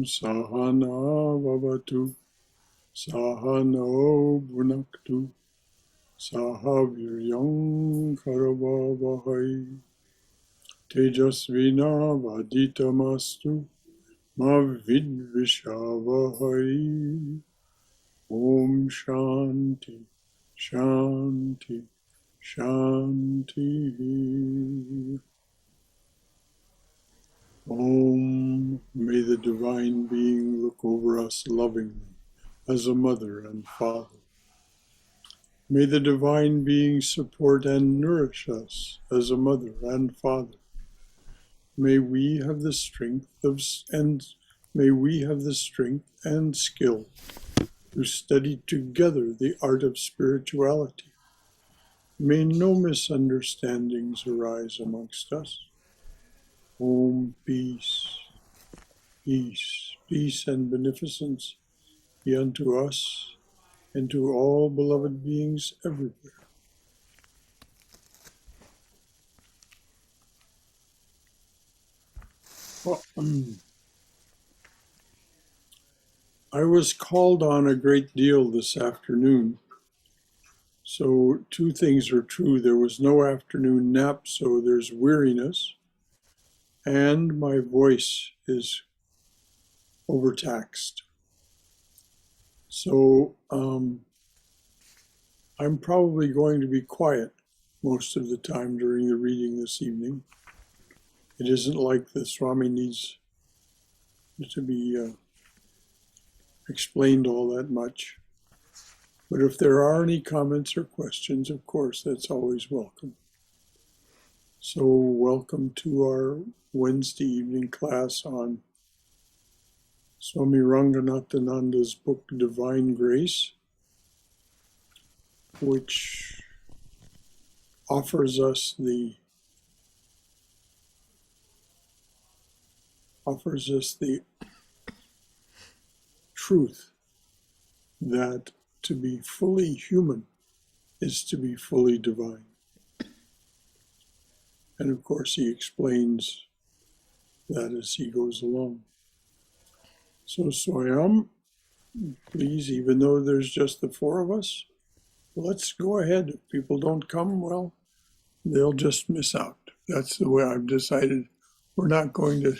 Sahana Vavatu Sahano Bhunaktu Sahaviryam Karavavahai Tejasvina Vaditamastu Ma Vidvishavahai. Om Shanti Shanti Shanti. Om, may the Divine Being look over us lovingly as a mother and father. May the Divine Being support and nourish us as a mother and father. May we have the strength and skill to study together the art of spirituality. May no misunderstandings arise amongst us. Om, peace, peace, peace and beneficence be unto us and to all beloved beings everywhere. I was called on a great deal this afternoon. So two things are true. There was no afternoon nap, so there's weariness, and my voice is overtaxed. So I'm probably going to be quiet most of the time during the reading this evening. It isn't like the Swami needs to be explained all that much. But if there are any comments or questions, of course, that's always welcome. So welcome to our Wednesday evening class on Swami Ranganathananda's book, Divine Grace, which offers us the truth that to be fully human is to be fully divine. And of course, he explains that as he goes along. So Swayam, please, even though there's just the four of us, let's go ahead. If people don't come, well, they'll just miss out. That's the way I've decided. We're not going to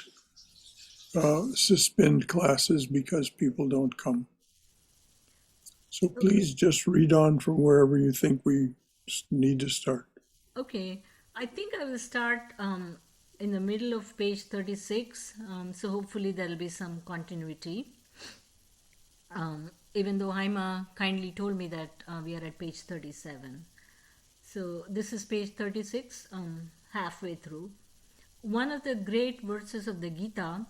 suspend classes because people don't come. So please just read on from wherever you think we need to start. Okay, I think I will start in the middle of page 36, so hopefully there will be some continuity. Even though Haima kindly told me that we are at page 37. So this is page 36, halfway through. One of the great verses of the Gita,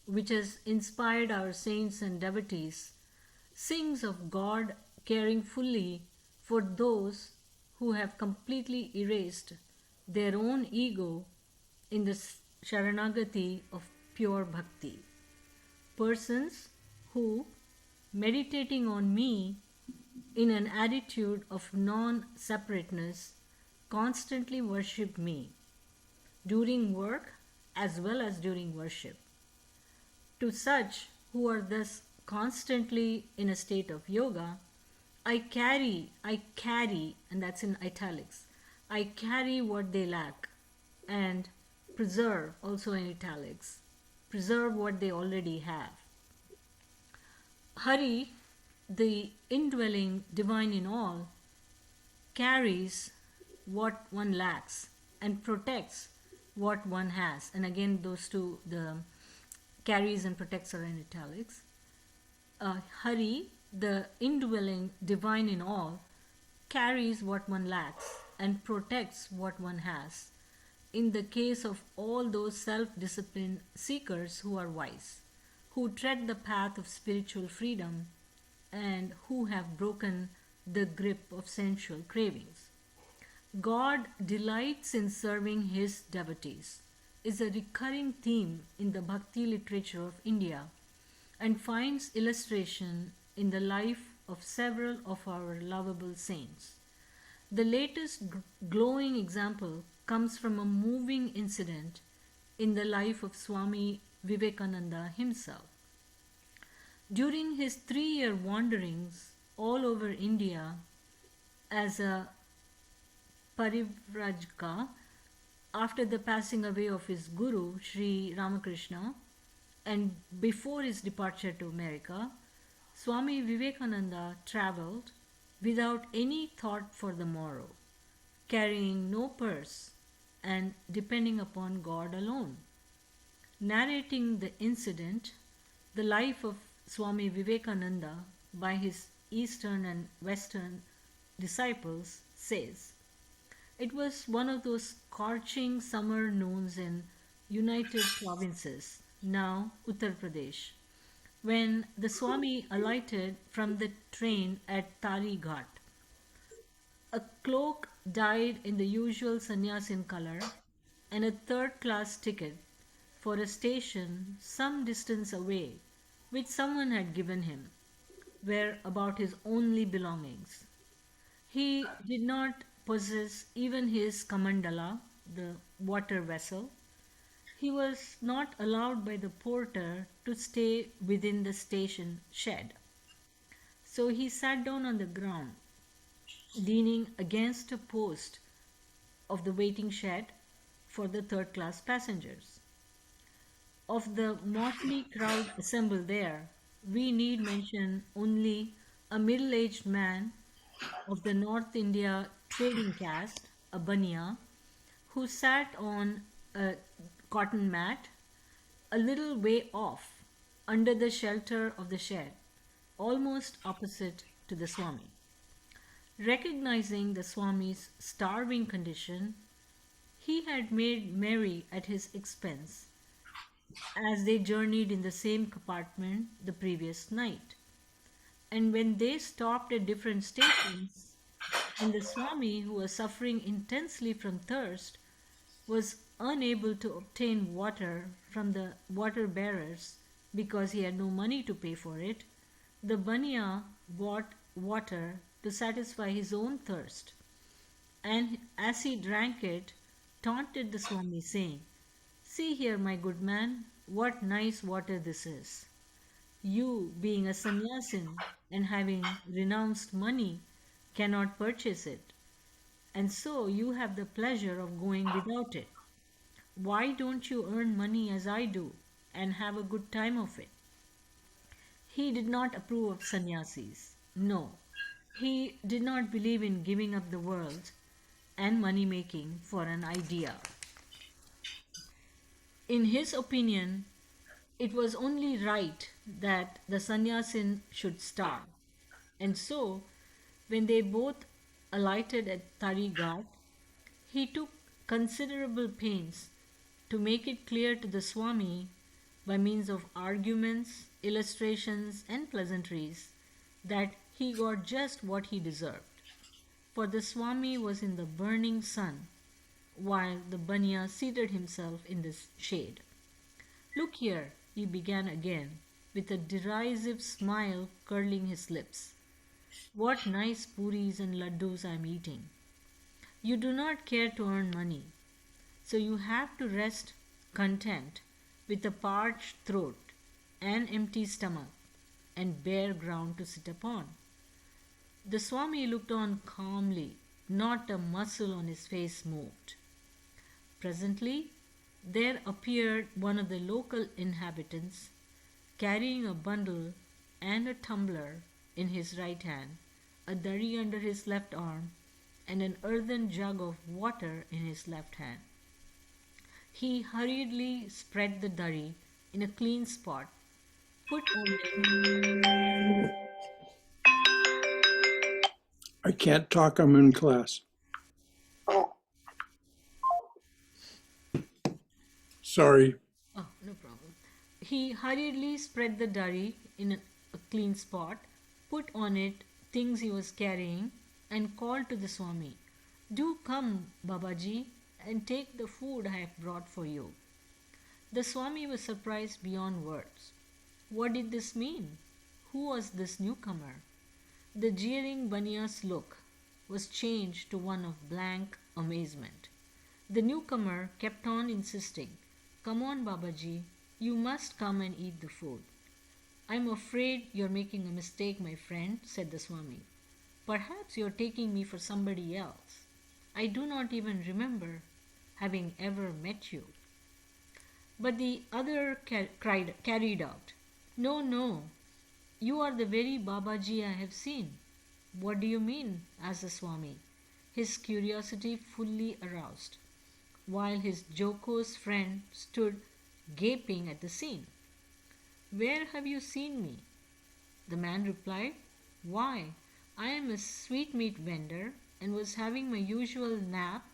which has inspired our saints and devotees, sings of God caring fully for those who have completely erased their own ego in the Sharanagati of pure bhakti. Persons who, meditating on me in an attitude of non-separateness, constantly worship me, during work as well as during worship. To such who are thus constantly in a state of yoga, I carry, and that's in italics, I carry what they lack, and preserve, also in italics, preserve what they already have. Hari, the indwelling divine in all, carries what one lacks and protects what one has. And again, those two, the carries and protects, are in italics. Hari, the indwelling divine in all, carries what one lacks and protects what one has, in the case of all those self-disciplined seekers who are wise, who tread the path of spiritual freedom, and who have broken the grip of sensual cravings. God delights in serving his devotees is a recurring theme in the bhakti literature of India and finds illustration in the life of several of our lovable saints. The latest glowing example comes from a moving incident in the life of Swami Vivekananda himself. During his 3 year wanderings all over India as a Parivrajka, after the passing away of his guru, Sri Ramakrishna, and before his departure to America, Swami Vivekananda traveled without any thought for the morrow, carrying no purse and depending upon God alone. Narrating the incident, the life of Swami Vivekananda by his Eastern and Western disciples, says, it was one of those scorching summer noons in United Provinces, now Uttar Pradesh, when the Swami alighted from the train at Tari Ghat. A cloak dyed in the usual sannyasin color, and a third class ticket for a station some distance away, which someone had given him, were about his only belongings. He did not possess even his kamandala, the water vessel. He was not allowed by the porter to stay within the station shed. So he sat down on the ground, leaning against a post of the waiting shed for the third class passengers. Of the motley crowd assembled there, we need mention only a middle aged man of the North India trading caste, a baniya, who sat on a cotton mat a little way off under the shelter of the shed, almost opposite to the Swami. Recognizing the Swami's starving condition, he had made merry at his expense as they journeyed in the same compartment the previous night. And when they stopped at different stations, and the Swami, who was suffering intensely from thirst, was unable to obtain water from the water bearers because he had no money to pay for it, the Baniya bought water to satisfy his own thirst, and as he drank it, taunted the Swami, saying, see here, my good man, what nice water this is. You, being a sannyasin and having renounced money, cannot purchase it, and so you have the pleasure of going without it. Why don't you earn money as I do and have a good time of it? He did not approve of sannyasis. No, he did not believe in giving up the world and money making for an idea. In his opinion, it was only right that the sannyasin should starve. And so, when they both alighted at Tarigat, he took considerable pains to make it clear to the Swami by means of arguments, illustrations, and pleasantries that he got just what he deserved. For the Swami was in the burning sun, while the Banya seated himself in the shade. Look here, he began again, with a derisive smile curling his lips. What nice puris and laddus I am eating. You do not care to earn money, so you have to rest content with a parched throat, an empty stomach, and bare ground to sit upon. The Swami looked on calmly, not a muscle on his face moved. Presently, there appeared one of the local inhabitants, carrying a bundle and a tumbler in his right hand, a dari under his left arm, and an earthen jug of water in his left hand. He hurriedly spread the dari in a clean spot, put on it. I can't talk, I'm in class. Sorry. Oh, no problem. He hurriedly spread the dari in a clean spot, put on it things he was carrying, and called to the Swami, do come, Babaji, and take the food I have brought for you. The Swami was surprised beyond words. What did this mean? Who was this newcomer? The jeering Baniya's look was changed to one of blank amazement. The newcomer kept on insisting, come on, Babaji, you must come and eat the food. I'm afraid you're making a mistake, my friend, said the Swami. Perhaps you're taking me for somebody else. I do not even remember having ever met you. But the other carried out, No, no, you are the very Babaji I have seen. What do you mean? Asked the Swami, his curiosity fully aroused, while his jocose friend stood gaping at the scene. Where have you seen me? The man replied, Why, I am a sweetmeat vendor and was having my usual nap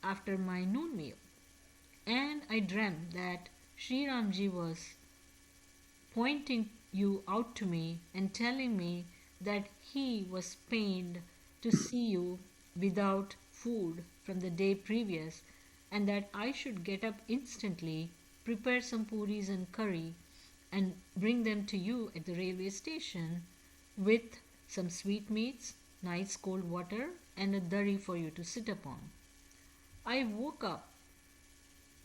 after my noon meal. And I dreamt that Sri Ramji was pointing you out to me and telling me that he was pained to see you without food from the day previous, and that I should get up instantly, prepare some puris and curry, and bring them to you at the railway station with some sweetmeats, nice cold water, and a durry for you to sit upon. I woke up,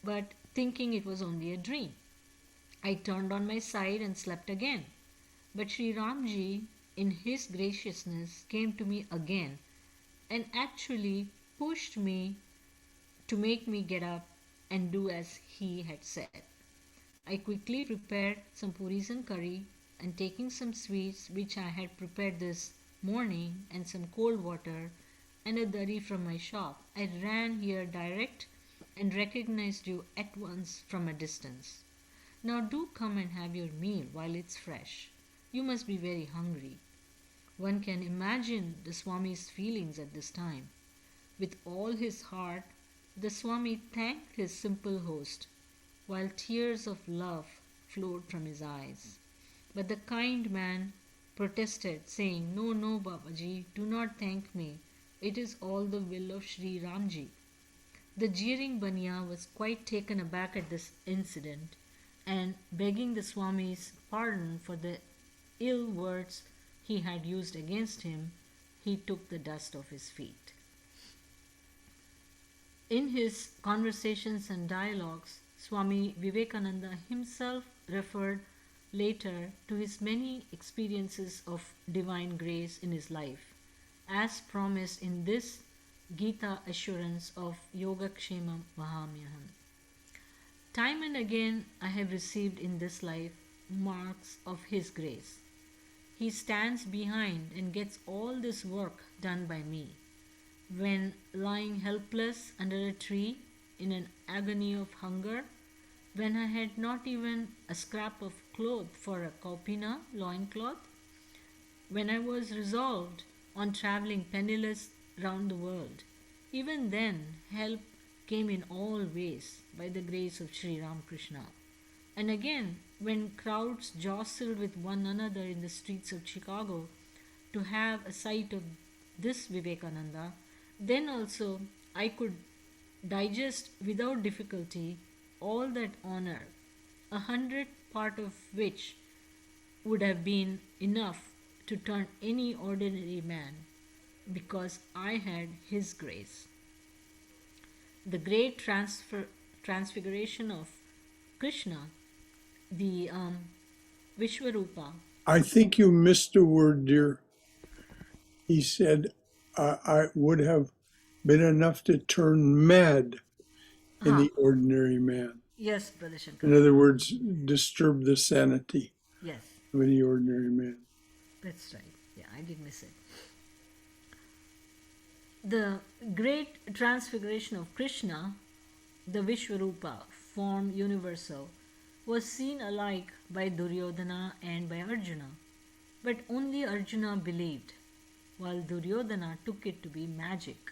but thinking it was only a dream. I turned on my side and slept again. But Sri Ramji, in his graciousness, came to me again and actually pushed me to make me get up and do as he had said. I quickly prepared some puris and curry, and taking some sweets which I had prepared this morning and some cold water and a durry from my shop, I ran here direct and recognized you at once from a distance. Now do come and have your meal while it's fresh. You must be very hungry. One can imagine the Swami's feelings at this time. With all his heart, the Swami thanked his simple host, while tears of love flowed from his eyes. But the kind man protested, saying, No, no, Babaji, do not thank me. It is all the will of Sri Ramji. The jeering Baniya was quite taken aback at this incident, and begging the Swami's pardon for the ill words he had used against him, he took the dust off his feet. In his conversations and dialogues, Swami Vivekananda himself referred later to his many experiences of divine grace in his life, as promised in this Gita assurance of Yogakshema Mahamyaham. Time and again I have received in this life marks of His grace. He stands behind and gets all this work done by me. When lying helpless under a tree in an agony of hunger, when I had not even a scrap of cloth for a kaupina loincloth, when I was resolved on travelling penniless round the world, even then help came in all ways by the grace of Sri Ramakrishna. And again, when crowds jostled with one another in the streets of Chicago to have a sight of this Vivekananda, then also I could digest without difficulty all that honor, 100 part of which would have been enough to turn any ordinary man, because I had his grace. The great transfiguration of Krishna, the Vishwarupa. I think you missed a word, dear. He said, I would have been enough to turn mad in Ah, the ordinary man. yes, Brother In Shankara. other words, disturb the sanity Yes, of any ordinary man. that's right. Yeah, I did miss it. The great transfiguration of Krishna, the Vishwarupa, form universal, was seen alike by Duryodhana and by Arjuna. But only Arjuna believed, while Duryodhana took it to be magic.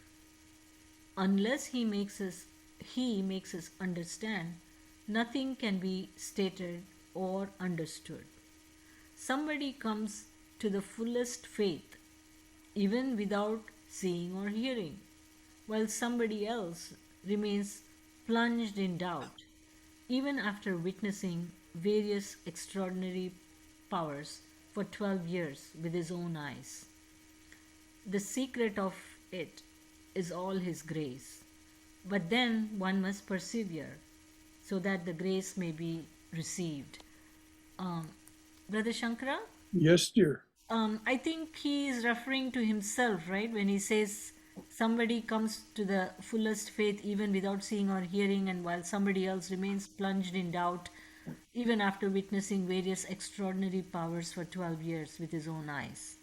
Unless he makes us understand, nothing can be stated or understood. Somebody comes to the fullest faith even without seeing or hearing, while somebody else remains plunged in doubt even after witnessing various extraordinary powers for 12 years with his own eyes. The secret of it is all His grace. But then one must persevere so that the grace may be received. Um, Brother Shankara? Yes, dear. I think he is referring to himself, right? When he says somebody comes to the fullest faith even without seeing or hearing, and while somebody else remains plunged in doubt even after witnessing various extraordinary powers for 12 years with his own eyes.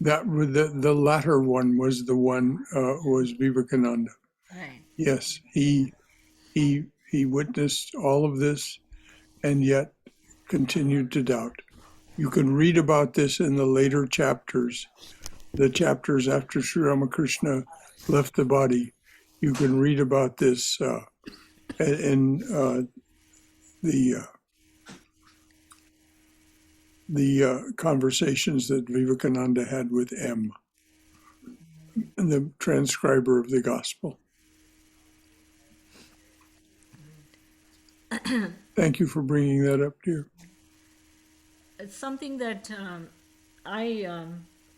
The latter one was the one was Vivekananda. Right. Yes, he witnessed all of this and yet continued to doubt. You can read about this in the later chapters, the chapters after Sri Ramakrishna left the body. You can read about this in the conversations that Vivekananda had with M, the transcriber of the gospel. Thank you for bringing that up, dear. It's something that I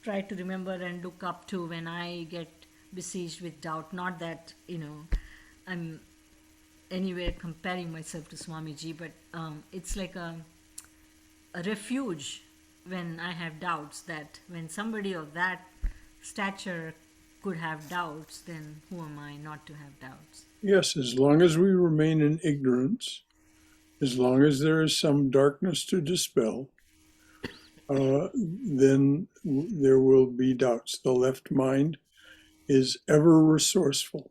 try to remember and look up to when I get besieged with doubt. Not that, I'm anywhere comparing myself to Swamiji, but it's like a refuge when I have doubts, that when somebody of that stature could have doubts, then who am I not to have doubts? Yes, as long as we remain in ignorance, as long as there is some darkness to dispel, then there will be doubts. The left mind is ever resourceful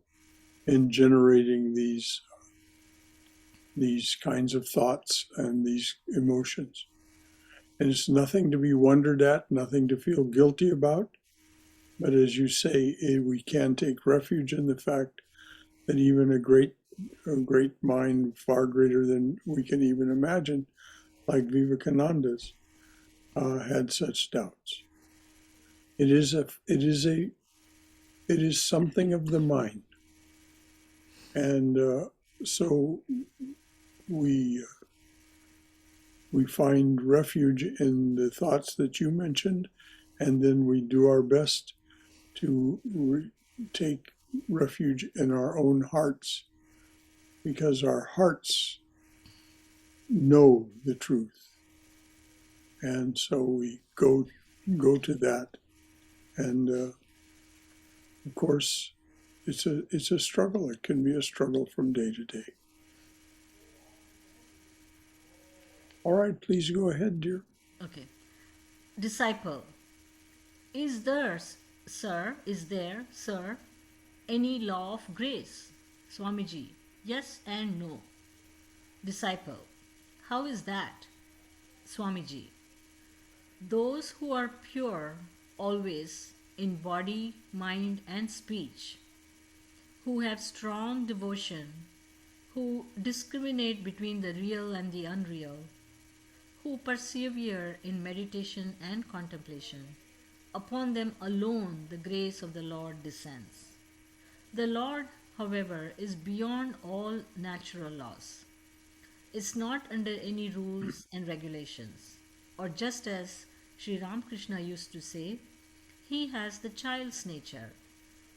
in generating these kinds of thoughts and these emotions. And it's nothing to be wondered at, nothing to feel guilty about. But as you say, we can take refuge in the fact that even a great mind, far greater than we can even imagine, like Vivekananda's, had such doubts. It is something of the mind, and so we find refuge in the thoughts that you mentioned, and then we do our best to take refuge in our own hearts, because our hearts know the truth, and so we go to that, and of course, it's a struggle. It can be a struggle from day to day. All right, please go ahead, dear. Okay. Disciple. Is there, sir, any law of grace? Swamiji. Yes and no. Disciple. How is that? Swamiji. Those who are pure always in body, mind, and speech, who have strong devotion, who discriminate between the real and the unreal, who persevere in meditation and contemplation, upon them alone the grace of the Lord descends. The Lord, however, is beyond all natural laws. It's not under any rules and regulations. Or just as Sri Ramakrishna used to say, he has the child's nature.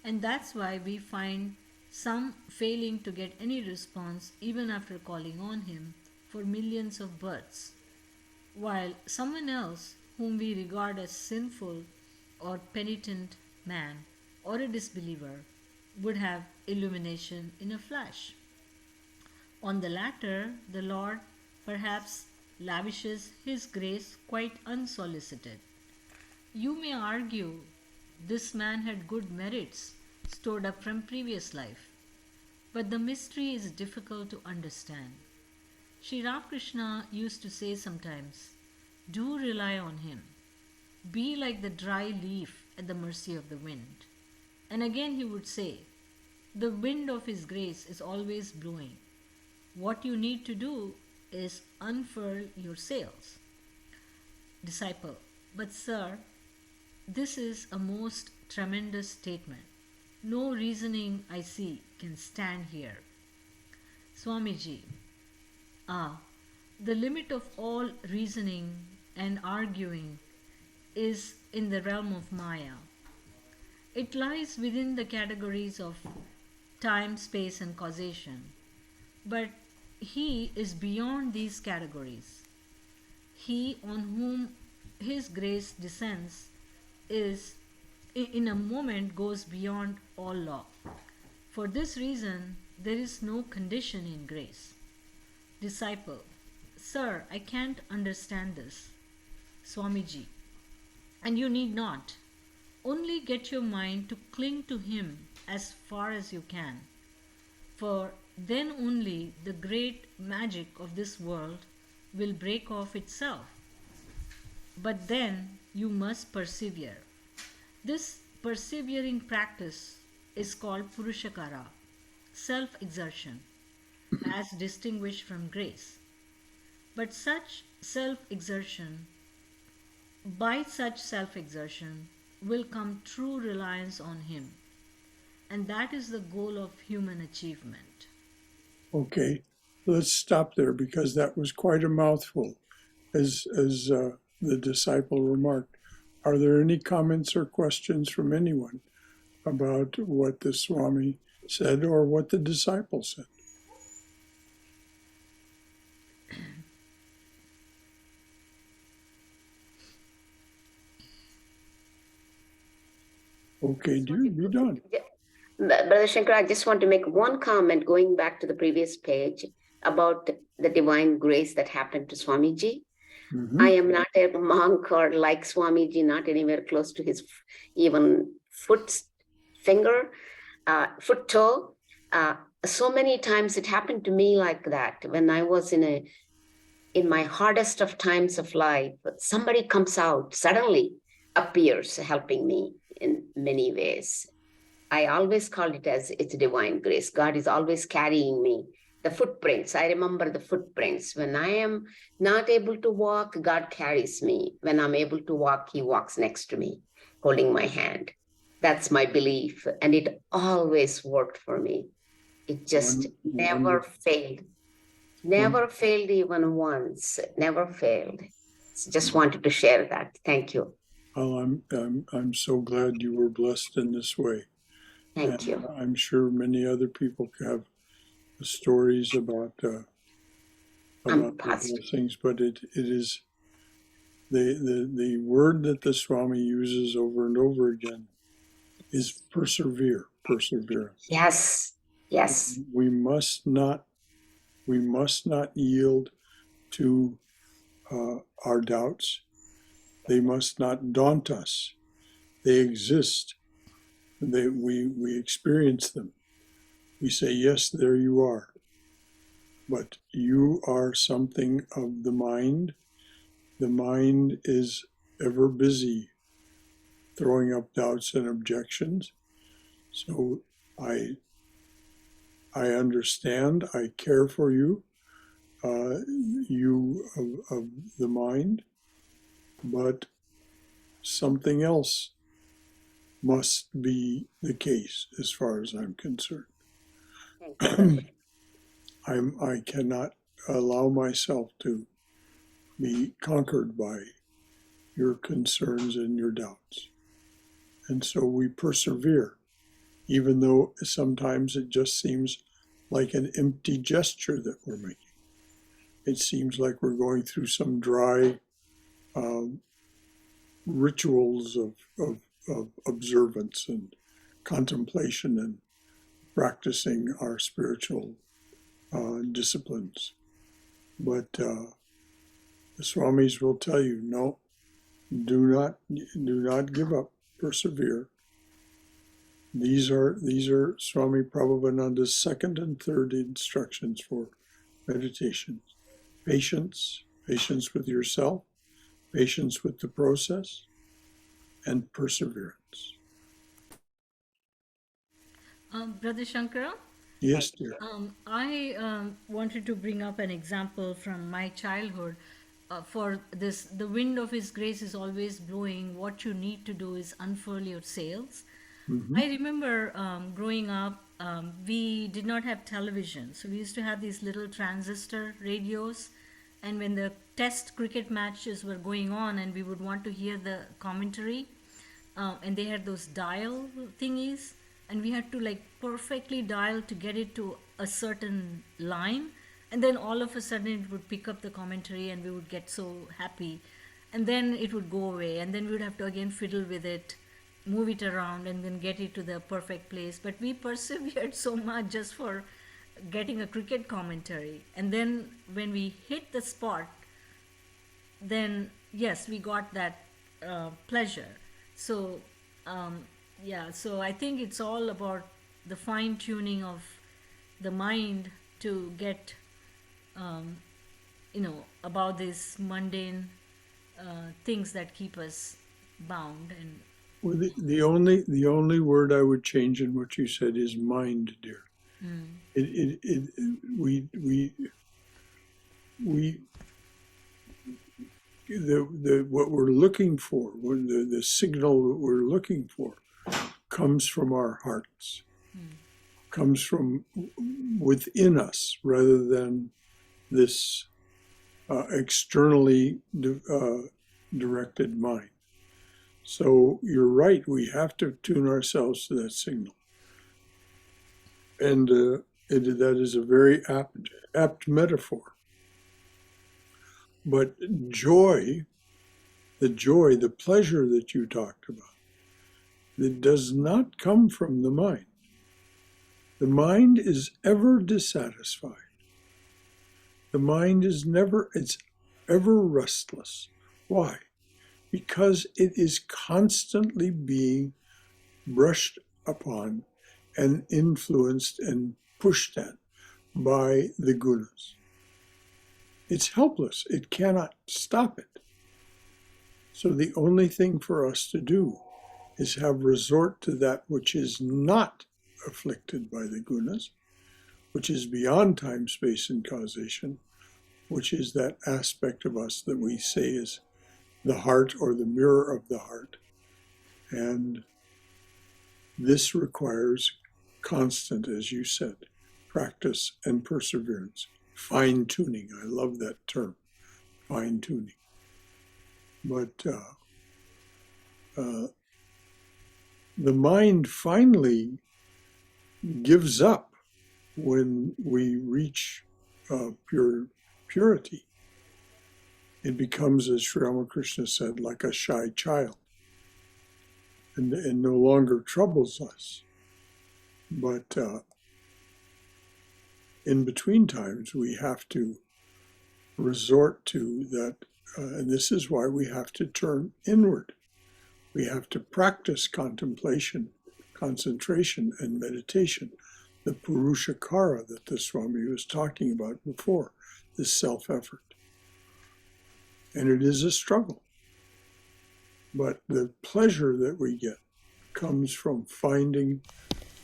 And that's why we find some failing to get any response even after calling on him for millions of births, while someone else whom we regard as sinful or penitent man or a disbeliever would have illumination in a flash. On the latter, the Lord perhaps lavishes His grace quite unsolicited. You may argue this man had good merits stored up from previous life, but the mystery is difficult to understand. Sri Ramakrishna used to say sometimes, do rely on him. Be like the dry leaf at the mercy of the wind. And again he would say, the wind of his grace is always blowing. What you need to do is unfurl your sails. Disciple, but sir, this is a most tremendous statement. No reasoning I see can stand here. Swamiji, the limit of all reasoning and arguing is in the realm of Maya. It lies within the categories of time, space, and causation. But he is beyond these categories. he on whom his grace descends is in a moment goes beyond all law. For this reason, there is no condition in grace. Disciple, sir, I can't understand this. Swamiji, and you need not. Only get your mind to cling to him as far as you can, for then only the great magic of this world will break off itself. But then you must persevere. This persevering practice is called Purushakara, self exertion, as distinguished from grace. But by such self exertion, will come true reliance on Him. And that is the goal of human achievement. Okay, let's stop there because that was quite a mouthful, as the disciple remarked. Are there any comments or questions from anyone about what the Swami said or what the disciple said? Okay, you're done. Brother Shankar, I just want to make one comment going back to the previous page about the divine grace that happened to Swamiji. Mhm. I am not a monk or like Swamiji, not anywhere close to his even foot toe. So many times it happened to me like that when I was in my hardest of times of life. Somebody comes out, suddenly appears, helping me in many ways. I always call it as it's divine grace. God is always carrying me. The footprints, I remember the footprints. When I am not able to walk, God carries me. When I'm able to walk, He walks next to me, holding my hand. That's my belief. And it always worked for me. It just never failed. Never failed even once. Never failed. Just wanted to share that. Thank you. Well, I'm so glad you were blessed in this way. Thank you. I'm sure many other people have stories about the blessings, but it is the word that the Swami uses over and over again is perseverance. Yes. We must not yield to our doubts. They must not daunt us. They exist. We experience them. We say, yes, there you are. But you are something of the mind. The mind is ever busy throwing up doubts and objections. So I understand, I care for you, you of the mind, but something else must be the case as far as I'm concerned. I cannot allow myself to be conquered by your concerns and your doubts. And so we persevere, even though sometimes it just seems like an empty gesture that we're making. It seems like we're going through some dry rituals of observance and contemplation and practicing our spiritual disciplines. But the Swamis will tell you, no, do not give up, persevere. These are Swami Prabhavananda's second and third instructions for meditation. Patience with yourself, patience with the process, and perseverance. Brother Shankara? Yes, dear. I wanted to bring up an example from my childhood. For this, the wind of His grace is always blowing. What you need to do is unfurl your sails. Mm-hmm. I remember growing up, we did not have television, so we used to have these little transistor radios. And when the test cricket matches were going on, and we would want to hear the commentary, and they had those dial thingies, and we had to like perfectly dial to get it to a certain line. And then all of a sudden it would pick up the commentary and we would get so happy. And then it would go away. And then we would have to again fiddle with it, move it around, and then get it to the perfect place. But we persevered so much just for getting a cricket commentary. And then when we hit the spot, then yes, we got that pleasure. So, yeah, so I think it's all about the fine tuning of the mind to get, about these mundane things that keep us bound. And Well, the only word I would change in what you said is mind, dear. We the what we're looking for, the signal that we're looking for, comes from our hearts, comes from within us, rather than this externally directed mind. So you're right, we have to tune ourselves to that signal. And that is a very apt metaphor. But the pleasure that you talked about, that does not come from the mind. The mind is ever dissatisfied. The mind is it's ever restless. Why? Because it is constantly being brushed upon and influenced and pushed at by the gunas. It's helpless. It cannot stop it. So the only thing for us to do is have resort to that which is not afflicted by the gunas, which is beyond time, space, and causation, which is that aspect of us that we say is the heart or the mirror of the heart. And this requires constant, as you said, practice and perseverance. Fine tuning. I love that term, fine tuning. But the mind finally gives up when we reach purity. It becomes, as Sri Ramakrishna said, like a shy child, and no longer troubles us. But in between times, we have to resort to that, and this is why we have to turn inward. We have to practice contemplation, concentration, and meditation, the Purushakara that the Swami was talking about before, this self-effort. And it is a struggle. But the pleasure that we get comes from finding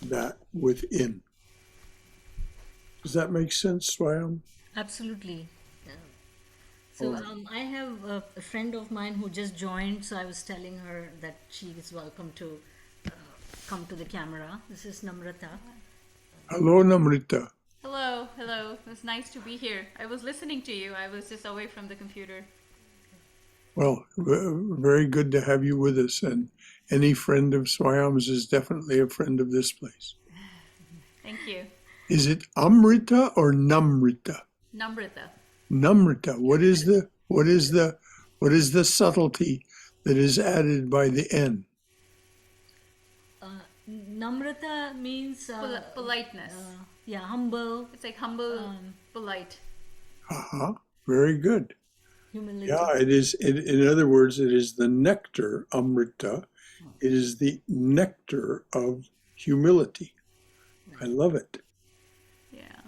that within. Does that make sense, Swayam? absolutely. So I have a friend of mine who just joined, so I was telling her that she is welcome to come to the camera. This is Namrata. Hello, Namrita. Hello, hello. It was nice to be here. I was listening to you. I was just away from the computer. Well, very good to have you with us. And any friend of Swayam's is definitely a friend of this place. Thank you. Is it Amrita or Namrita? Namrata. Namrita. What is the subtlety that is added by the N? Namrata means Politeness. humble, It's like humble, polite. Very good. humility. Yeah, it is. In other words, it is the nectar, Amrita. It is the nectar of humility. I love it. Yeah.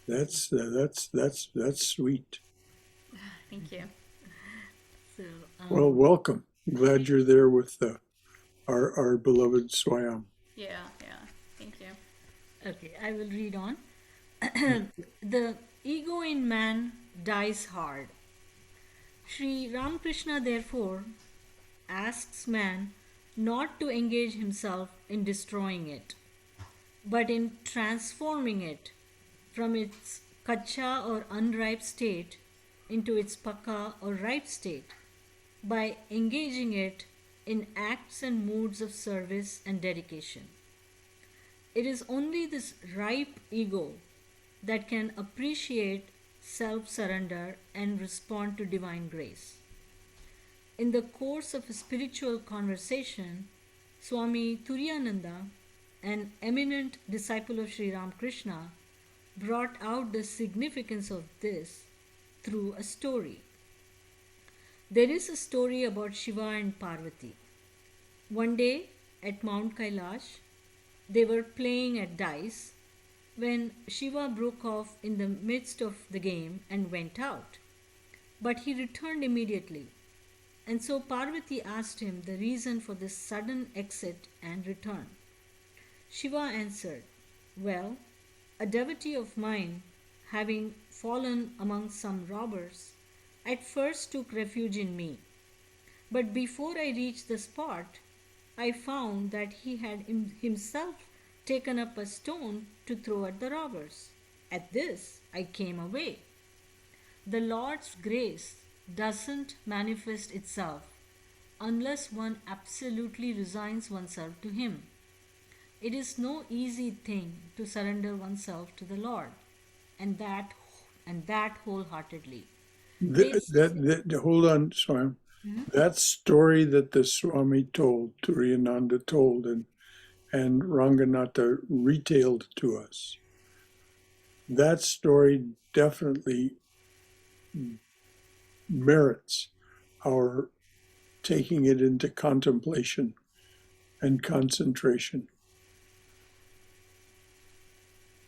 That's sweet. Thank you. So, Well, welcome. Glad you're there with our beloved Swayam. Yeah, yeah. Thank you. okay, I will read on. The ego in man dies hard. Sri Ramakrishna therefore asks man not to engage himself in destroying it, but in transforming it from its kacha or unripe state into its pakka or ripe state by engaging it in acts and moods of service and dedication. It is only this ripe ego that can appreciate self surrender, and respond to divine grace. In the course of a spiritual conversation, Swami Turiyananda, an eminent disciple of Sri Ramakrishna, brought out the significance of this through a story. There is a story about Shiva and Parvati. One day at Mount Kailash, they were playing at dice when Shiva broke off in the midst of the game and went out. But he returned immediately. And so Parvati asked him the reason for this sudden exit and return. Shiva answered, "Well, a devotee of mine, having fallen among some robbers, at first took refuge in me. But before I reached the spot, I found that he had himself taken up a stone to throw at the robbers. At this, I came away. The Lord's grace doesn't manifest itself unless one absolutely resigns oneself to Him. It is no easy thing to surrender oneself to the Lord, and that wholeheartedly." Hold on, Swami. That story that the Swami told, Turiyananda told, and Ranganatha retailed to us, that story definitely merits our taking it into contemplation and concentration.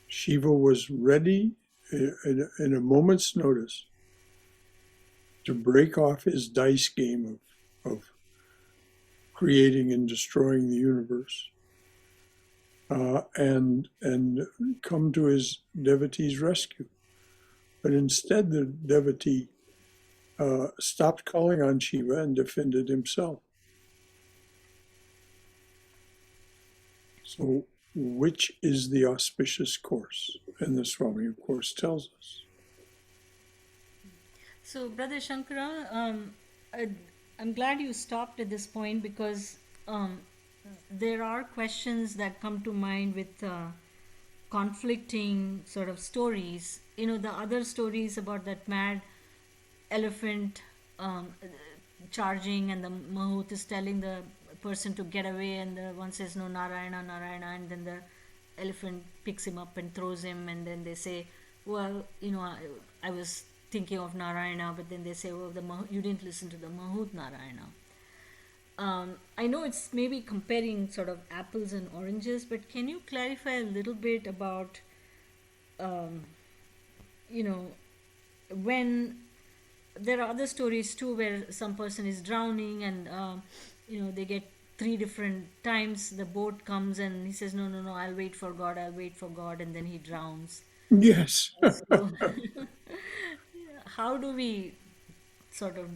Shiva was ready in a moment's notice to break off his dice game of creating and destroying the universe, and come to his devotee's rescue. But instead, the devotee stopped calling on Shiva and defended himself. So, which is the auspicious course? And the Swami, of course, tells us. So, Brother Shankara, I'm glad you stopped at this point because there are questions that come to mind with conflicting sort of stories. You know, the other stories about that mad elephant charging, and the Mahout is telling the person to get away, and the one says, "No, Narayana, Narayana," and then the elephant picks him up and throws him, and then they say, "Well, you know, I was thinking of Narayana," but then they say, "Oh, you didn't listen to the Mahout Narayana." I know it's maybe comparing sort of apples and oranges, but can you clarify a little bit about, you know, when there are other stories too where some person is drowning and, you know, they get 3 different times the boat comes and he says, "No, no, no, I'll wait for God, I'll wait for God," and then he drowns. Yes. So, how do we sort of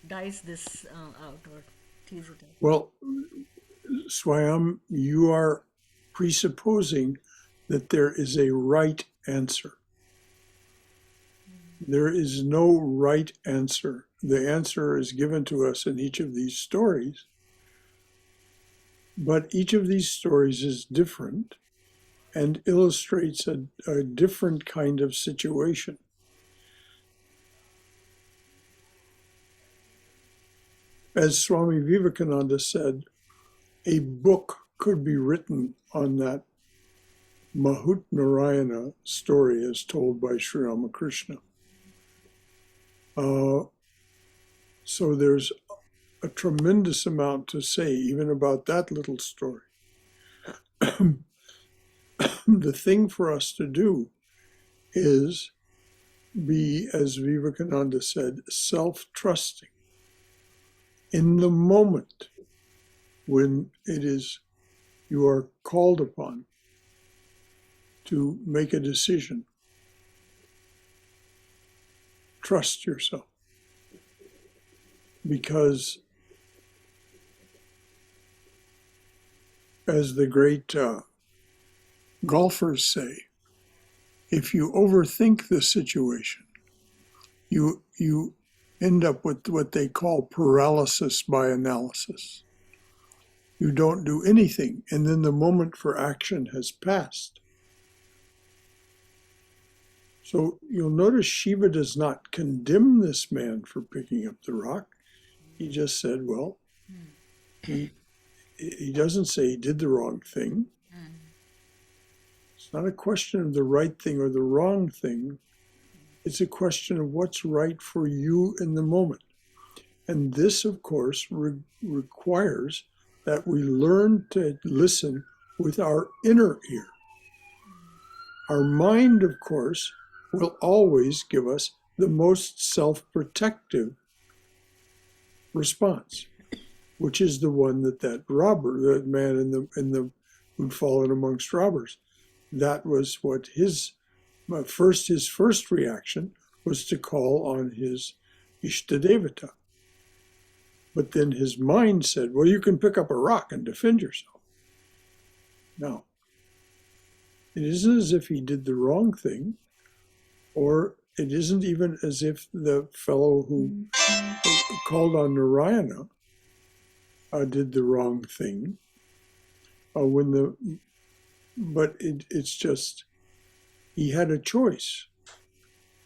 dice this out or tease it out? Well, Swayam, you are presupposing that there is a right answer. There is no right answer. The answer is given to us in each of these stories, but each of these stories is different and illustrates a different kind of situation. As Swami Vivekananda said, a book could be written on that Mahout Narayana story as told by Sri Ramakrishna. So there's a tremendous amount to say even about that little story. The thing for us to do is be, as Vivekananda said, self-trusting. In the moment when you are called upon to make a decision, trust yourself. Because as the great golfers say, if you overthink the situation, you end up with what they call paralysis by analysis. You don't do anything, and then the moment for action has passed. So you'll notice Shiva does not condemn this man for picking up the rock. He just said, well, he doesn't say he did the wrong thing. It's not a question of the right thing or the wrong thing. It's a question of what's right for you in the moment. And this, of course, requires that we learn to listen with our inner ear. Our mind, of course, will always give us the most self-protective response, which is the one that robber, that man who'd fallen amongst robbers, that was what his first reaction was to call on his Ishtadevata. But then his mind said, well, you can pick up a rock and defend yourself. No. It isn't as if he did the wrong thing, or it isn't even as if the fellow who called on Narayana did the wrong thing. But it's just, he had a choice.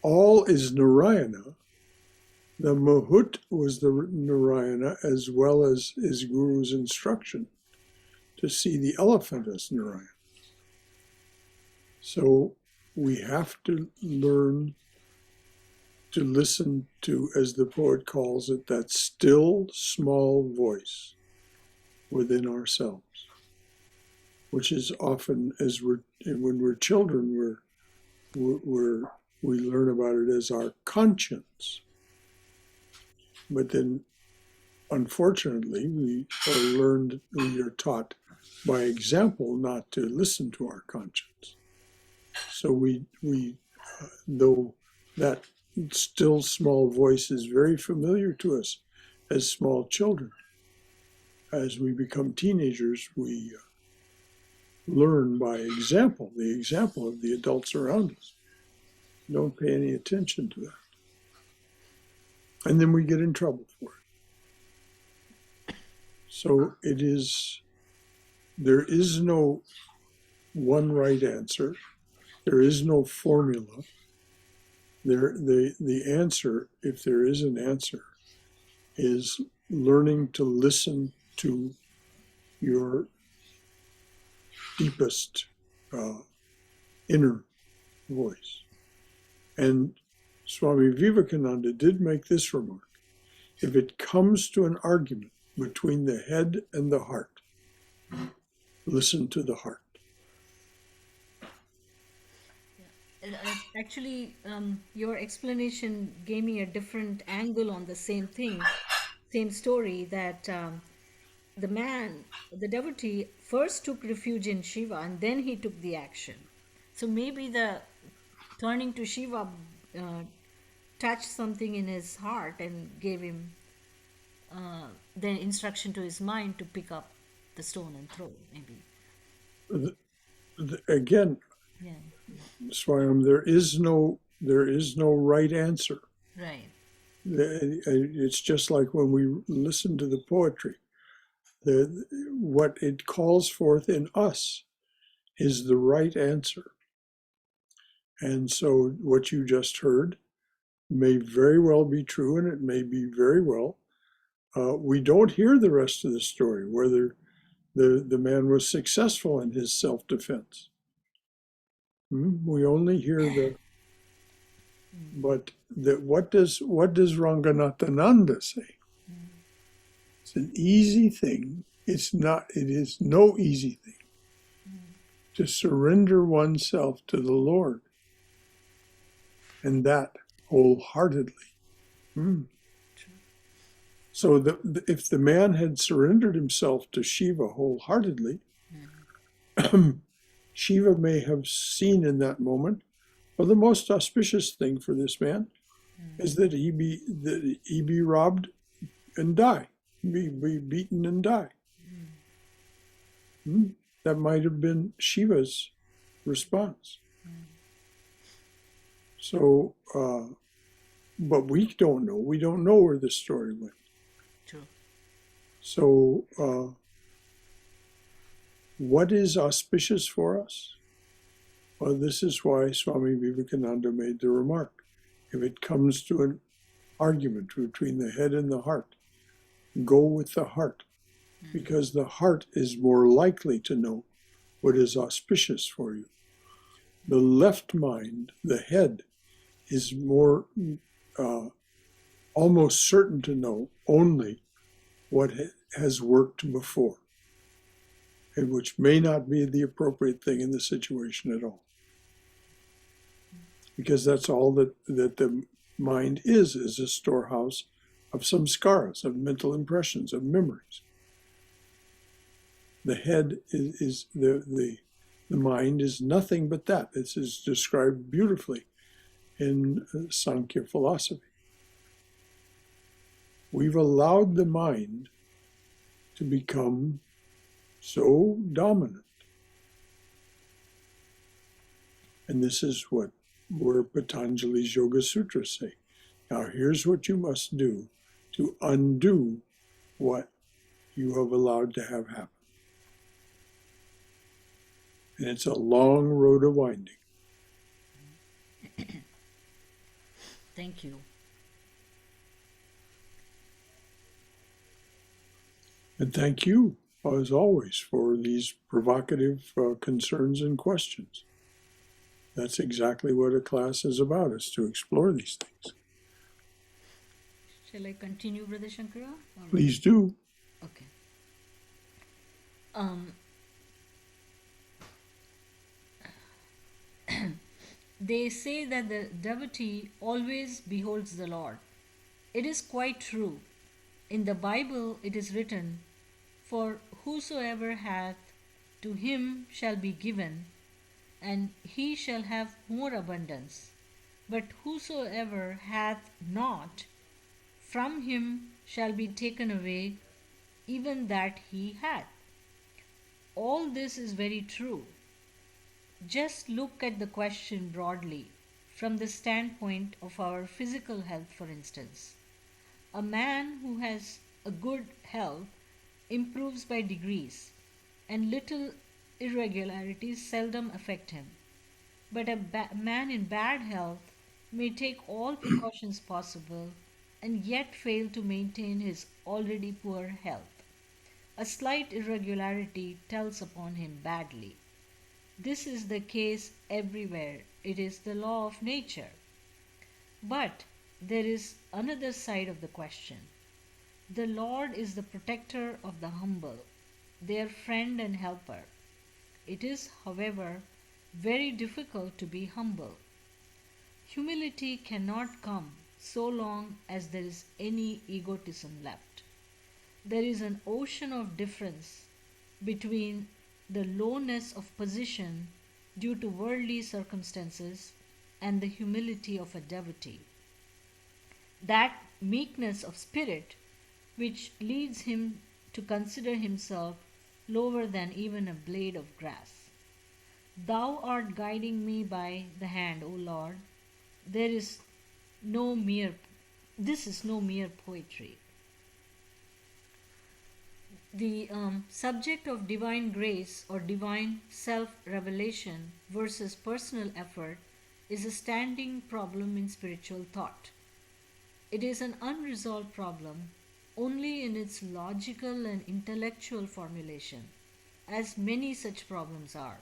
All is Narayana. The Mahut was the Narayana, as well as his guru's instruction to see the elephant as Narayana. So we have to learn to listen to, as the poet calls it, that still small voice within ourselves, which is often, when we're children, we learn about it as our conscience. But then, unfortunately, we are taught by example not to listen to our conscience. So though that still small voice is very familiar to us as small children, as we become teenagers, we learn by example, the example of the adults around us. Don't pay any attention to that. And then we get in trouble for it. So there is no one right answer. There is no formula. The answer, if there is an answer, is learning to listen to your deepest inner voice. And Swami Vivekananda did make this remark: if it comes to an argument between the head and the heart, listen to the heart. Actually, your explanation gave me a different angle on the same thing, same story, that the devotee first took refuge in Shiva and then he took the action. So maybe the turning to Shiva touched something in his heart and gave him the instruction to his mind to pick up the stone and throw, maybe. Again, Yeah, Swayam, there is no right answer. right. It's just like when we listen to the poetry. What it calls forth in us is the right answer. And so what you just heard may very well be true, and it may be very well. We don't hear the rest of the story, whether the man was successful in his self-defense. We only hear what does Ranganathananda say? It's an easy thing. It is no easy thing to surrender oneself to the Lord, and that wholeheartedly. So if the man had surrendered himself to Shiva wholeheartedly, Shiva may have seen in that moment, well, the most auspicious thing for this man is that he be robbed and die, be beaten and die. That might have been Shiva's response. So, but we don't know. We don't know where the story went. True. So, what is auspicious for us? Well, this is why Swami Vivekananda made the remark. If it comes to an argument between the head and the heart, go with the heart, because the heart is more likely to know what is auspicious for you. The left mind, the head, is more almost certain to know only what has worked before, and which may not be the appropriate thing in the situation at all. Because that's all that the mind is a storehouse of samskaras, of mental impressions, of memories. The head is the mind is nothing but that. This is described beautifully in Sankhya philosophy. We've allowed the mind to become so dominant. And this is where Patanjali's Yoga Sutras say. Now here's what you must do to undo what you have allowed to have happen. And it's a long road of winding. Thank you. And thank you, as always, for these provocative concerns and questions. That's exactly what a class is about, is to explore these things. Shall I continue, Brother Shankara? Please do. Okay. They say that the devotee always beholds the Lord. It is quite true. In the Bible it is written, "For whosoever hath, to him shall be given, and he shall have more abundance. But whosoever hath not, from him shall be taken away even that he hath." All this is very true. Just look at the question broadly, from the standpoint of our physical health, for instance. A man who has a good health improves by degrees, and little irregularities seldom affect him. But a man in bad health may take all precautions possible and yet fail to maintain his already poor health. A slight irregularity tells upon him badly. This is the case everywhere. It is the law of nature. But there is another side of the question. The Lord is the protector of the humble, their friend and helper. It is, however, very difficult to be humble. Humility cannot come so long as there is any egotism left. There is an ocean of difference between the lowness of position due to worldly circumstances and the humility of a devotee. That meekness of spirit which leads him to consider himself lower than even a blade of grass. Thou art guiding me by the hand, O Lord. There is no mere this is no mere poetry. The subject of divine grace or divine self-revelation versus personal effort is a standing problem in spiritual thought. It is an unresolved problem only in its logical and intellectual formulation, as many such problems are,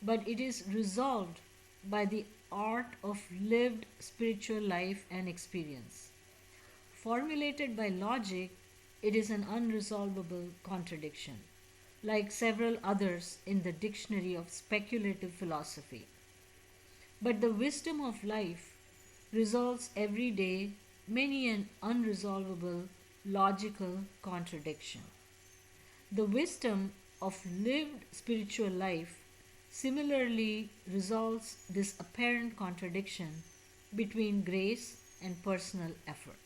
but it is resolved by the art of lived spiritual life and experience. Formulated by logic, it is an unresolvable contradiction, like several others in the dictionary of speculative philosophy. But the wisdom of life resolves every day many an unresolvable logical contradiction. The wisdom of lived spiritual life similarly resolves this apparent contradiction between grace and personal effort.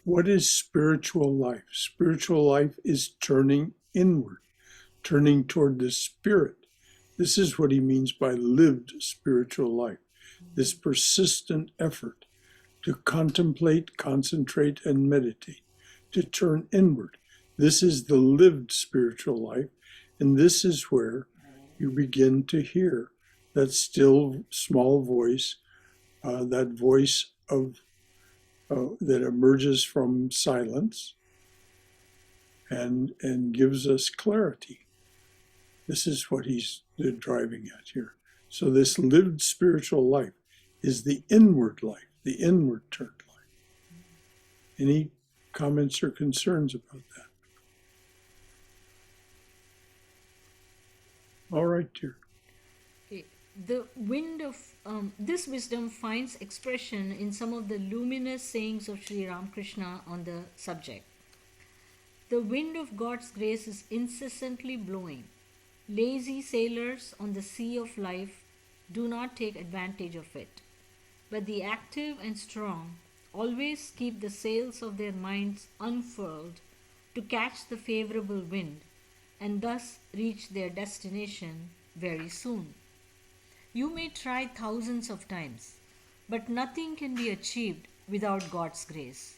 What is spiritual life? Spiritual life is turning inward, turning toward the spirit. This is what he means by lived spiritual life, this persistent effort to contemplate, concentrate, and meditate, to turn inward. This is the lived spiritual life, and this is where you begin to hear that still small voice, that voice of that emerges from silence and gives us clarity. This is what he's driving at here. So this lived spiritual life is the inward life, the inward turned life. Any comments or concerns about that? All right, dear. Okay. The wind of this wisdom finds expression in some of the luminous sayings of Sri Ramakrishna on the subject. The wind of God's grace is incessantly blowing. Lazy sailors on the sea of life do not take advantage of it, but the active and strong always keep the sails of their minds unfurled to catch the favorable wind and thus reach their destination very soon. You may try thousands of times, but nothing can be achieved without God's grace.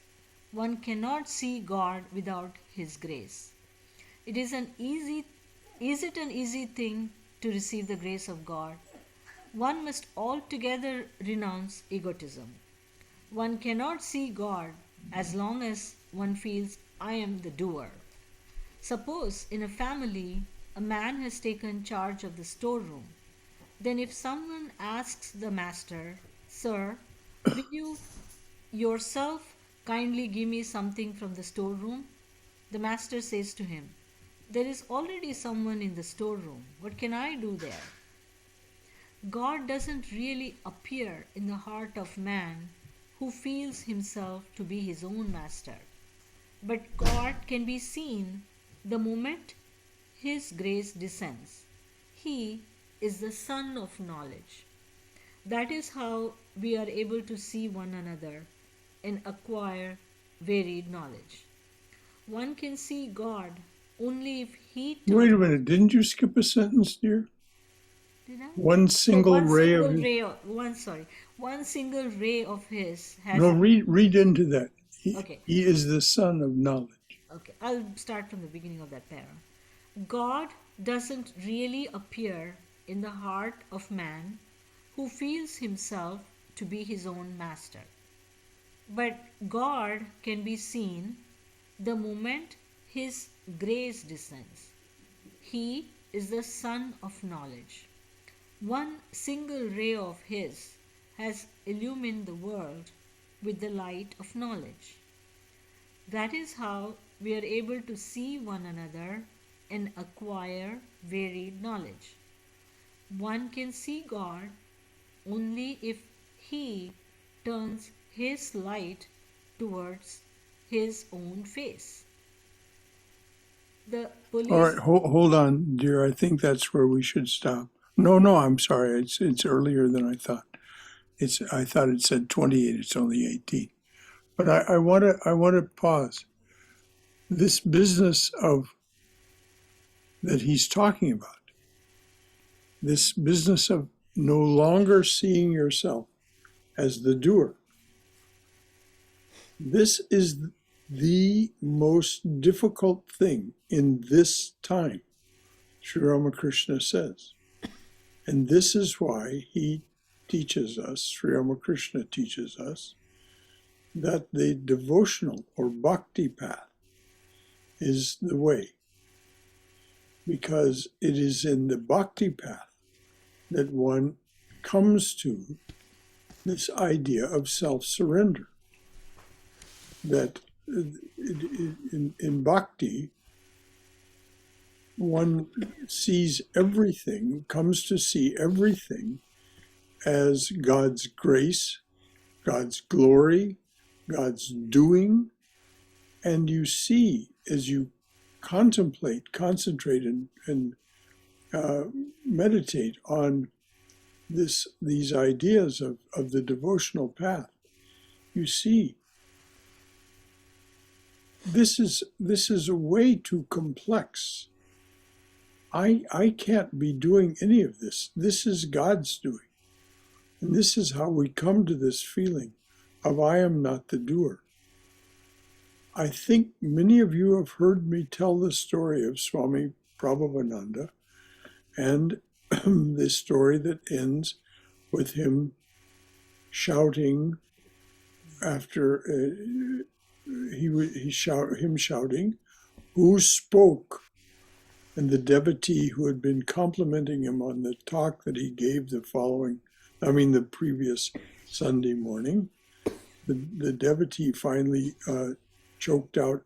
One cannot see God without His grace. Is it an easy thing to receive the grace of God? One must altogether renounce egotism. One cannot see God as long as one feels, I am the doer. Suppose in a family a man has taken charge of the storeroom. Then if someone asks the master, Sir, will you yourself kindly give me something from the storeroom? The master says to him, There is already someone in the storeroom. What can I do there? God doesn't really appear in the heart of man who feels himself to be his own master. But God can be seen the moment His grace descends. He is the Sun of knowledge. That is how we are able to see one another and acquire varied knowledge. One can see God only if He turns. Wait a minute, didn't you skip a sentence, dear? Did I? One single one ray single of his. ray of, one single ray of His has. No, read into that. Okay. He is the Son of knowledge. Okay, I'll start from the beginning of that para. God doesn't really appear in the heart of man who feels himself to be his own master. But God can be seen the moment His grace descends. He is the Sun of knowledge. One single ray of His has illumined the world with the light of knowledge. That is how we are able to see one another and acquire varied knowledge. One can see God only if He turns His light towards His own face. The police. All right, hold on, dear. I think that's where we should stop. No, I'm sorry. It's earlier than I thought. I thought it said 28. It's only 18. But I want to pause. This business of that he's talking about, this business of no longer seeing yourself as the doer. This is the most difficult thing in this time, Sri Ramakrishna says. And this is why he teaches us, Sri Ramakrishna teaches us, that the devotional or bhakti path is the way. Because it is in the bhakti path that one comes to this idea of self-surrender. That in bhakti, one sees everything, comes to see everything as God's grace, God's glory, God's doing, and you see as you contemplate, concentrate, and meditate on these ideas of the devotional path, you see this is way too complex. I can't be doing any of this. This is God's doing. And this is how we come to this feeling of I am not the doer. I think many of you have heard me tell the story of Swami Prabhavananda, and this story that ends with him shouting after him shouting, "Who spoke?" And the devotee who had been complimenting him on the talk that he gave the previous Sunday morning, the devotee finally choked out,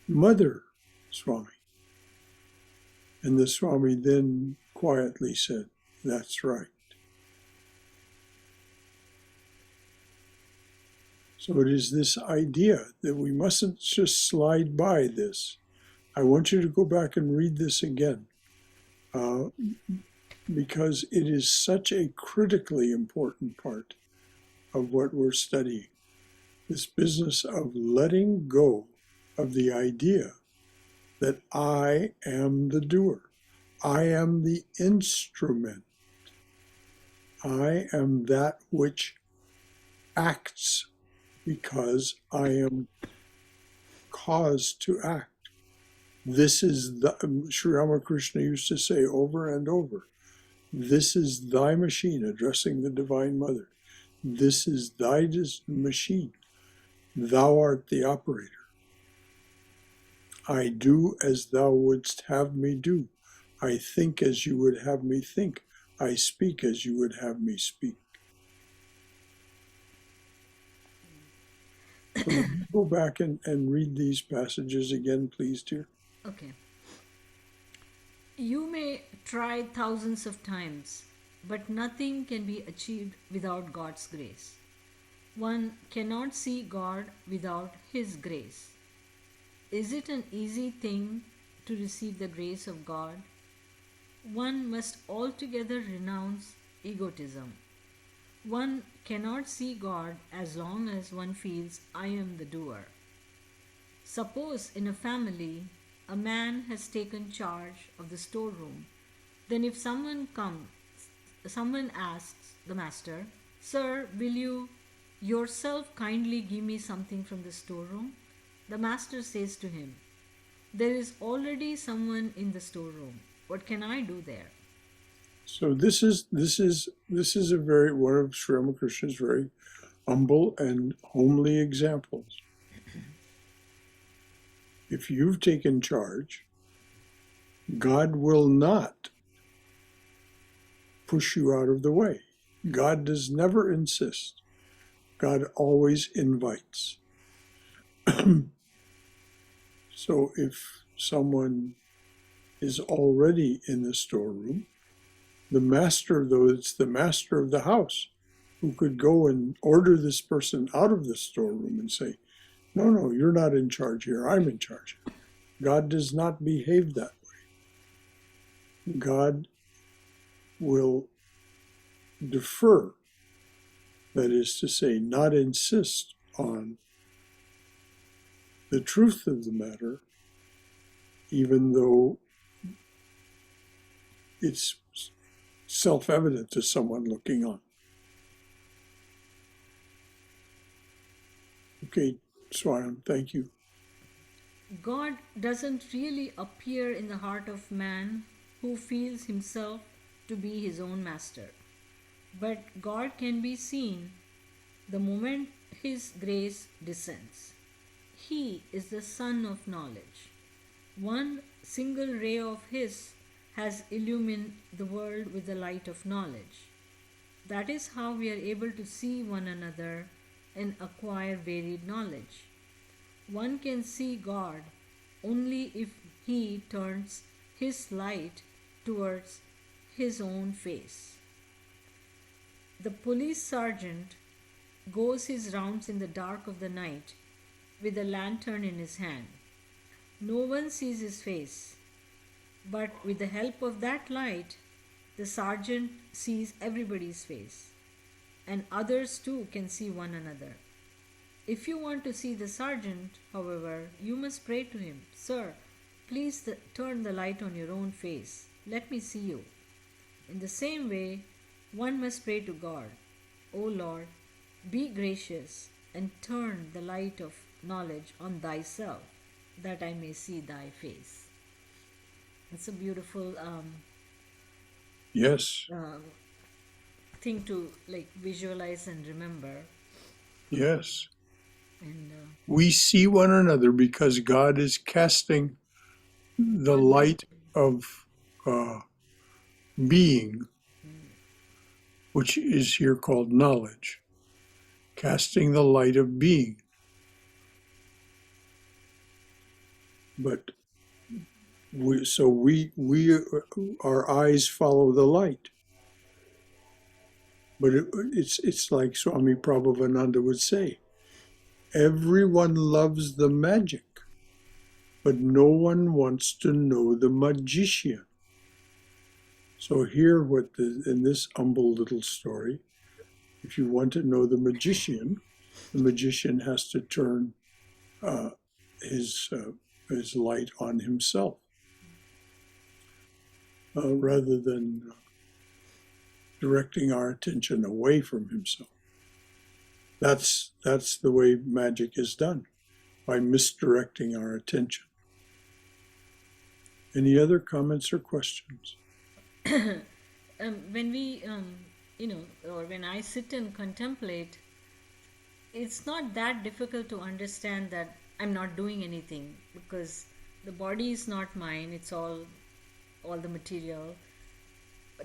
"Mother, Swami." And the Swami then quietly said, "That's right." So it is this idea that we mustn't just slide by this. I want you to go back and read this again, because it is such a critically important part of what we're studying. This business of letting go of the idea that I am the doer. I am the instrument. I am that which acts because I am caused to act. This is Sri Ramakrishna used to say over and over, this is thy machine, addressing the Divine Mother. This is thy machine. Thou art the operator. I do as thou wouldst have me do. I think as you would have me think. I speak as you would have me speak. So go back and read these passages again, please, dear. Okay. You may try thousands of times, but nothing can be achieved without God's grace. One cannot see God without His grace. Is it an easy thing to receive the grace of God? One must altogether renounce egotism. One cannot see God as long as one feels I am the doer. Suppose in a family a man has taken charge of the storeroom. Then if someone asks the master, "Sir, will you yourself kindly give me something from the storeroom?" The master says to him, "There is already someone in the storeroom. What can I do there?" So this is a very one of Sri Ramakrishna's very humble and homely examples. If you've taken charge, God will not push you out of the way. God does never insist. God always invites. So if someone is already in the storeroom, it's the master of the house who could go and order this person out of the storeroom and say, no, you're not in charge here, I'm in charge. God does not behave that way. God will defer, that is to say, not insist on the truth of the matter, even though it's self-evident to someone looking on. Okay, Swami, thank you. God doesn't really appear in the heart of man who feels himself to be his own master. But God can be seen the moment His grace descends. He is the Sun of knowledge. One single ray of His has illumined the world with the light of knowledge. That is how we are able to see one another and acquire varied knowledge. One can see God only if he turns his light towards his own face. The police sergeant goes his rounds in the dark of the night with a lantern in his hand. No one sees his face, but with the help of that light, the sergeant sees everybody's face, and others too can see one another. If you want to see the sergeant, however, you must pray to him, "Sir, please turn the light on your own face. Let me see you." In the same way, one must pray to God, "O Lord, be gracious and turn the light of knowledge on thyself, that I may see thy face." It's a beautiful Yes. thing to like visualize and remember. Yes. And We see one another because God is casting the on them. light of uh, being, which is here called knowledge, casting the light of being. But our eyes follow the light. But it's like Swami Prabhavananda would say, everyone loves the magic, but no one wants to know the magician. So here, in this humble little story, if you want to know the magician has to turn uh, his light on himself rather than directing our attention away from himself. That's the way magic is done, by misdirecting our attention. Any other comments or questions? When we, or when I sit and contemplate, it's not that difficult to understand that I'm not doing anything because the body is not mine. It's all the material.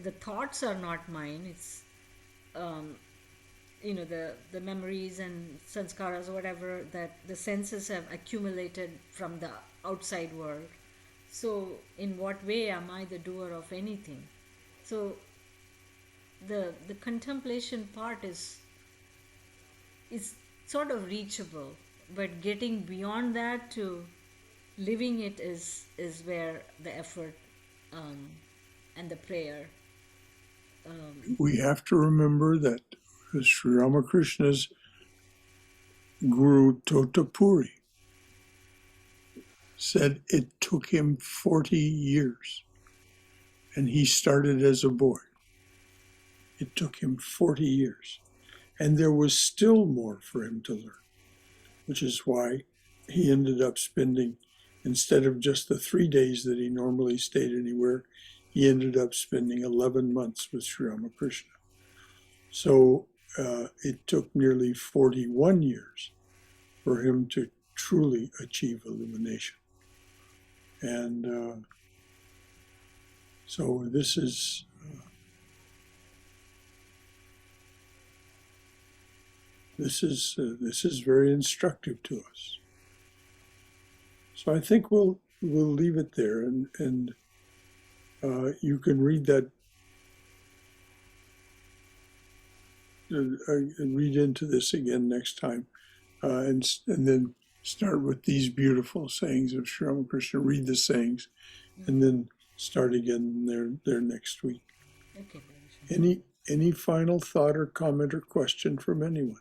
The thoughts are not mine. It's um, the memories and sanskaras or whatever that the senses have accumulated from the outside world. So in what way am I the doer of anything? So the contemplation part is sort of reachable, but getting beyond that to living it is where the effort um, and the prayer. We have to remember that Sri Ramakrishna's guru Totapuri said it took him 40 years, and he started as a boy. It took him 40 years, and there was still more for him to learn, which is why he ended up spending, instead of just the 3 days that he normally stayed anywhere, he ended up spending 11 months with Sri Ramakrishna. So it took nearly 41 years for him to truly achieve illumination. And so this is very instructive to us. So I think we'll leave it there, and you can read that, read into this again next time, and then start with these beautiful sayings of Sri Ramakrishna. Read the sayings, and then start again there next week. Okay. Any final thought or comment or question from anyone?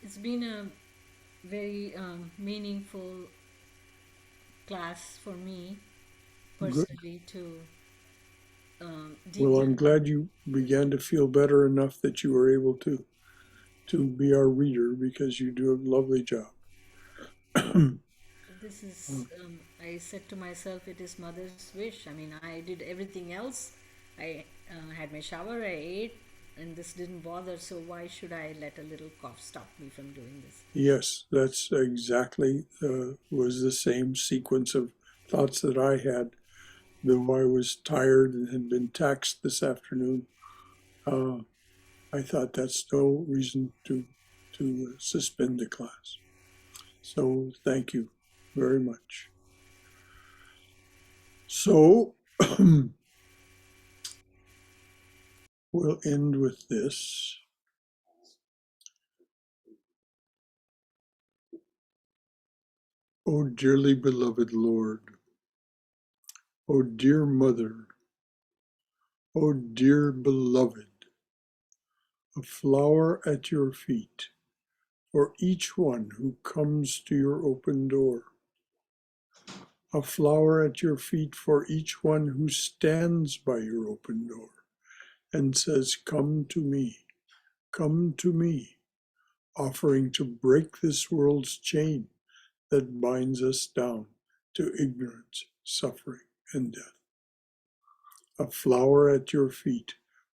It's been a very meaningful class for me Good. personally to Well, deeply. I'm glad you began to feel better enough that you were able to be our reader, because you do a lovely job. This is, I said to myself, it is mother's wish. I mean, I did everything else. I had my shower, I ate, and this didn't bother. So why should I let a little cough stop me from doing this? Yes, that's exactly was the same sequence of thoughts that I had, though I was tired and had been taxed this afternoon. I thought that's no reason to suspend the class. So thank you very much. So we'll end with this. O dearly beloved Lord, O dear Mother, O dear beloved, a flower at your feet for each one who comes to your open door. A flower at your feet for each one who stands by your open door and says, come to me, offering to break this world's chain that binds us down to ignorance, suffering, and death. a flower at your feet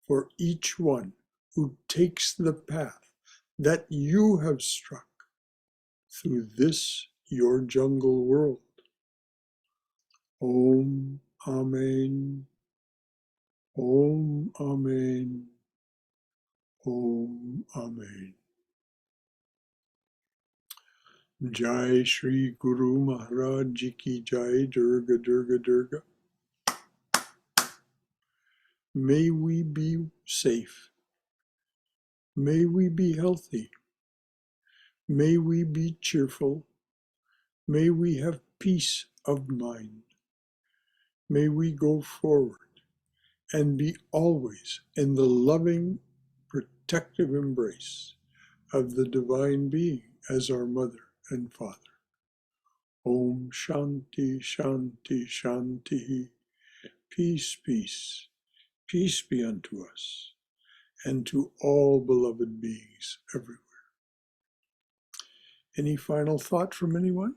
for each one who takes the path that you have struck through this your jungle world. Om Amen. Om Amen. Om Amen. Jai Shri Guru Maharaj Ji Ki Jai. Durga Durga Durga. May we be safe. May we be healthy. May we be cheerful. May we have peace of mind. May we go forward and be always in the loving, protective embrace of the Divine Being as our Mother and Father. Om Shanti Shanti Shanti. Peace, peace, peace be unto us and to all beloved beings everywhere. Any final thought from anyone?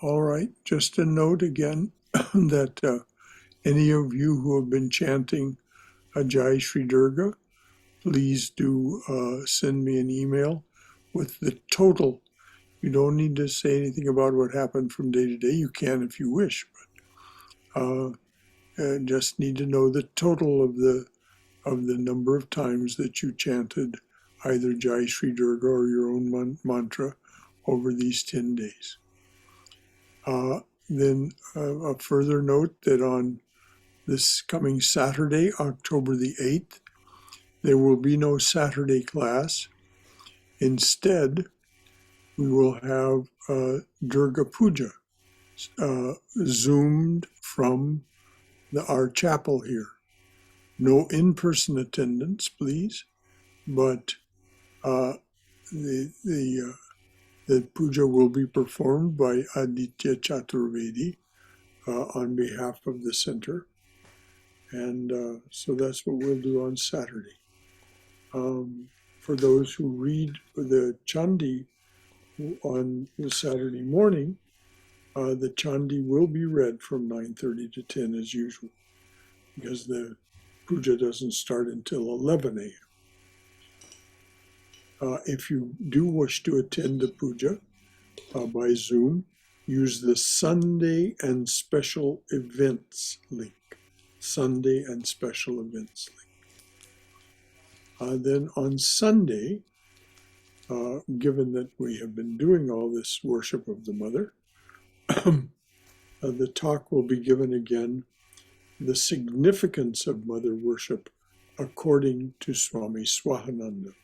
All right, just a note again that any of you who have been chanting Jai Shri Durga, please do send me an email with the total. You don't need to say anything about what happened from day to day. You can if you wish, but just need to know the total of the number of times that you chanted either Jai Shri Durga or your own mantra over these 10 days. Then a further note that on this coming Saturday, October the 8th, there will be no Saturday class. Instead, we will have Durga Puja zoomed from our chapel here. No in-person attendance, please, but the puja will be performed by Aditya Chaturvedi on behalf of the center. And so that's what we'll do on Saturday. For those who read the Chandi on the Saturday morning, the Chandi will be read from 9:30 to 10 as usual, because the puja doesn't start until 11 a.m. If you do wish to attend the puja by Zoom, use the Sunday and Special Events link. Sunday and Special Events link. Then on Sunday, given that we have been doing all this worship of the Mother, the talk will be given again, the significance of Mother worship according to Swami Swahananda.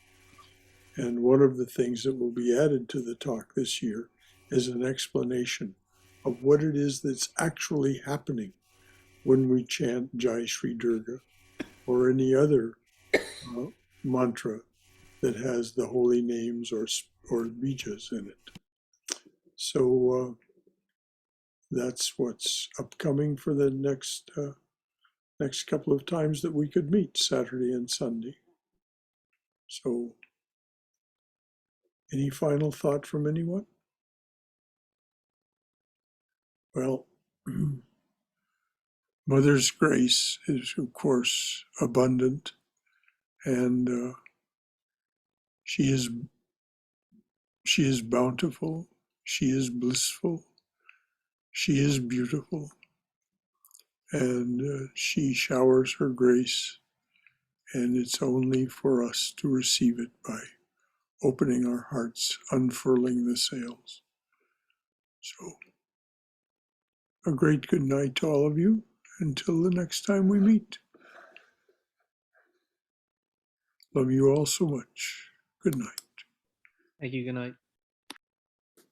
And one of the things that will be added to the talk this year is an explanation of what it is that's actually happening when we chant Jai Shri Durga or any other mantra that has the holy names or bijas in it. So that's what's upcoming for the next couple of times that we could meet, Saturday and Sunday. So any final thought from anyone? Well, Mother's grace is, of course, abundant, and she is bountiful, she is blissful, she is beautiful, and she showers her grace, and it's only for us to receive it by opening our hearts, unfurling the sails. So, a great good night to all of you until the next time we meet. Love you all so much. Good night. Thank you. Good night.